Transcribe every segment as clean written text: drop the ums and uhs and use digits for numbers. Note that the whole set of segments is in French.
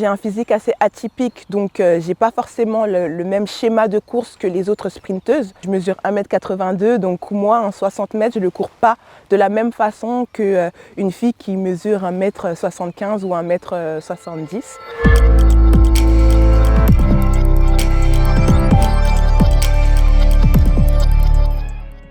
J'ai un physique assez atypique, donc j'ai pas forcément le même schéma de course que les autres sprinteuses. Je mesure 1,82 m, donc moi en 60 mètres, je ne cours pas de la même façon qu'une fille qui mesure 1,75 m ou 1,70 m.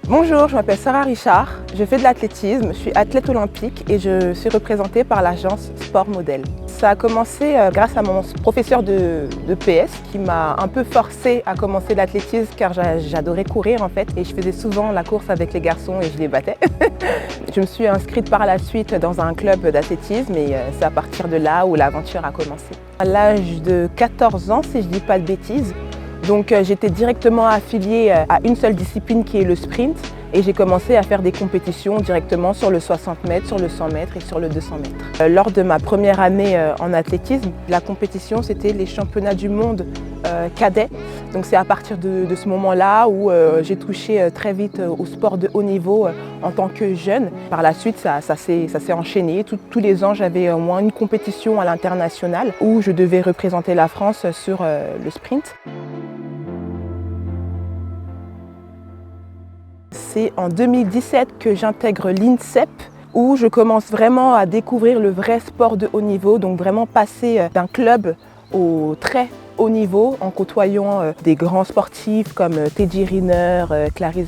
Bonjour, je m'appelle Sarah Richard, je fais de l'athlétisme, je suis athlète olympique et je suis représentée par l'agence Sport Model. Ça a commencé grâce à mon professeur de PS qui m'a un peu forcée à commencer l'athlétisme car j'adorais courir en fait et je faisais souvent la course avec les garçons et je les battais. Je me suis inscrite par la suite dans un club d'athlétisme et c'est à partir de là où l'aventure a commencé. À l'âge de 14 ans, si je ne dis pas de bêtises, donc j'étais directement affiliée à une seule discipline qui est le sprint et j'ai commencé à faire des compétitions directement sur le 60 mètres, sur le 100 mètres et sur le 200 mètres. Lors de ma première année en athlétisme, la compétition c'était les championnats du monde cadets. Donc c'est à partir de ce moment-là où j'ai touché très vite au sport de haut niveau en tant que jeune. Par la suite, ça s'est enchaîné. Tous les ans, j'avais au moins une compétition à l'international où je devais représenter la France sur le sprint. C'est en 2017 que j'intègre l'INSEP où je commence vraiment à découvrir le vrai sport de haut niveau, donc vraiment passer d'un club au très haut niveau en côtoyant des grands sportifs comme Teddy Riner, Clarisse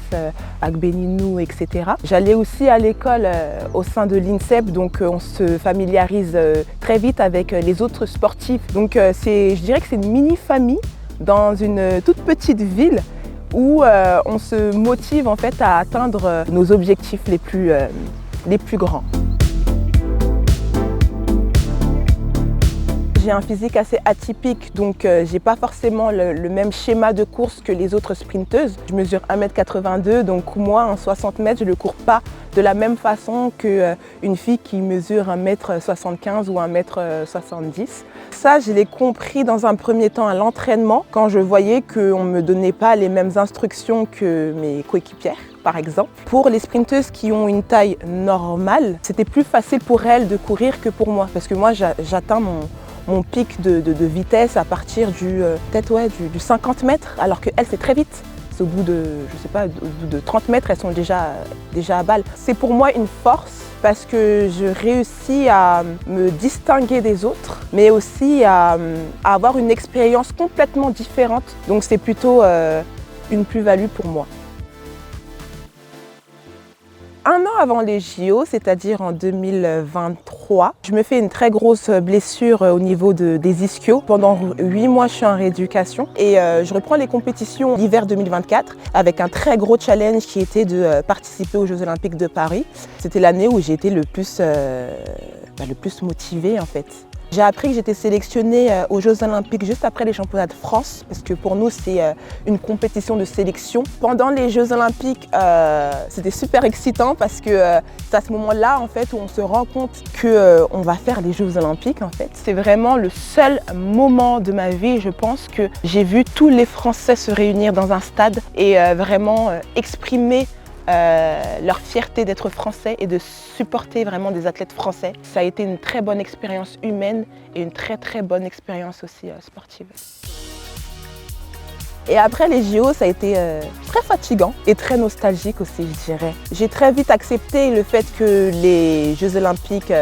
Agbenienou, etc. J'allais aussi à l'école au sein de l'INSEP, donc on se familiarise très vite avec les autres sportifs. Donc je dirais que c'est une mini-famille dans une toute petite ville où on se motive en fait à atteindre nos objectifs les plus grands. J'ai un physique assez atypique, donc j'ai pas forcément le même schéma de course que les autres sprinteuses. Je mesure 1,82 m, donc moi en 60 mètres, je ne cours pas de la même façon qu'une fille qui mesure 1,75 m ou 1,70 m. Ça, je l'ai compris dans un premier temps à l'entraînement, quand je voyais qu'on ne me donnait pas les mêmes instructions que mes coéquipières. Par exemple. Pour les sprinteuses qui ont une taille normale, c'était plus facile pour elles de courir que pour moi, parce que moi j'atteins mon pic de vitesse à partir du 50 mètres, alors qu'elles c'est très vite. C'est au bout de, je sais pas, au bout de 30 mètres, elles sont déjà à balle. C'est pour moi une force parce que je réussis à me distinguer des autres, mais aussi à avoir une expérience complètement différente. Donc c'est plutôt une plus-value pour moi. Un an avant les JO, c'est-à-dire en 2023, je me fais une très grosse blessure au niveau des ischios. Pendant 8 mois, je suis en rééducation et je reprends les compétitions l'hiver 2024 avec un très gros challenge qui était de participer aux Jeux Olympiques de Paris. C'était l'année où j'ai été le plus motivée en fait. J'ai appris que j'étais sélectionnée aux Jeux Olympiques juste après les championnats de France, parce que pour nous, c'est une compétition de sélection. Pendant les Jeux Olympiques, c'était super excitant parce que c'est à ce moment-là en fait, où on se rend compte qu'on va faire les Jeux Olympiques. En fait. C'est vraiment le seul moment de ma vie, je pense, que j'ai vu tous les Français se réunir dans un stade et vraiment exprimer leur fierté d'être français et de supporter vraiment des athlètes français. Ça a été une très bonne expérience humaine et une très bonne expérience aussi sportive. Et après les JO, ça a été très fatigant et très nostalgique aussi, je dirais. J'ai très vite accepté le fait que les Jeux Olympiques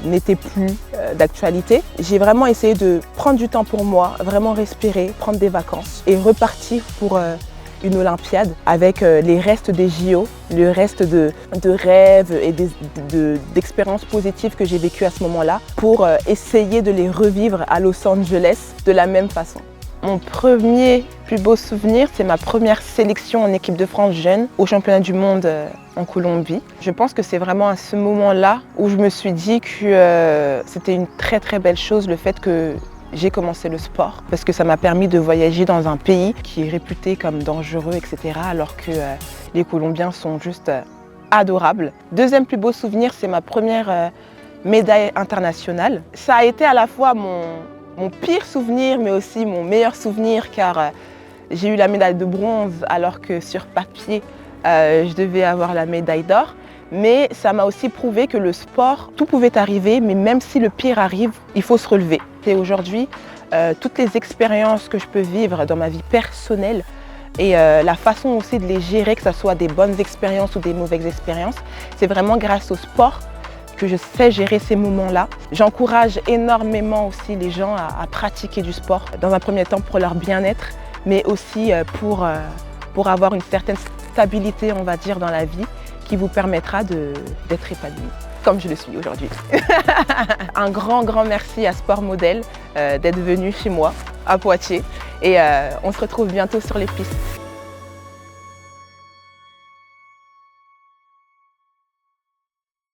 n'étaient plus d'actualité. J'ai vraiment essayé de prendre du temps pour moi, vraiment respirer, prendre des vacances et repartir pour une Olympiade avec les restes des JO, le reste de rêves et d'expériences positives que j'ai vécues à ce moment-là pour essayer de les revivre à Los Angeles de la même façon. Mon premier plus beau souvenir, c'est ma première sélection en équipe de France jeune au championnat du monde en Colombie. Je pense que c'est vraiment à ce moment-là où je me suis dit que c'était une très belle chose le fait que j'ai commencé le sport parce que ça m'a permis de voyager dans un pays qui est réputé comme dangereux, etc. alors que les Colombiens sont juste adorables. Deuxième plus beau souvenir, c'est ma première médaille internationale. Ça a été à la fois mon pire souvenir mais aussi mon meilleur souvenir car j'ai eu la médaille de bronze alors que sur papier je devais avoir la médaille d'or. Mais ça m'a aussi prouvé que le sport, tout pouvait arriver, mais même si le pire arrive, il faut se relever. et aujourd'hui, toutes les expériences que je peux vivre dans ma vie personnelle et la façon aussi de les gérer, que ce soit des bonnes expériences ou des mauvaises expériences, c'est vraiment grâce au sport que je sais gérer ces moments-là. J'encourage énormément aussi les gens à pratiquer du sport, dans un premier temps pour leur bien-être, mais aussi pour avoir une certaine stabilité, on va dire, dans la vie, qui vous permettra d'être épanoui, comme je le suis aujourd'hui. Un grand merci à Sport Model d'être venu chez moi, à Poitiers, et on se retrouve bientôt sur les pistes.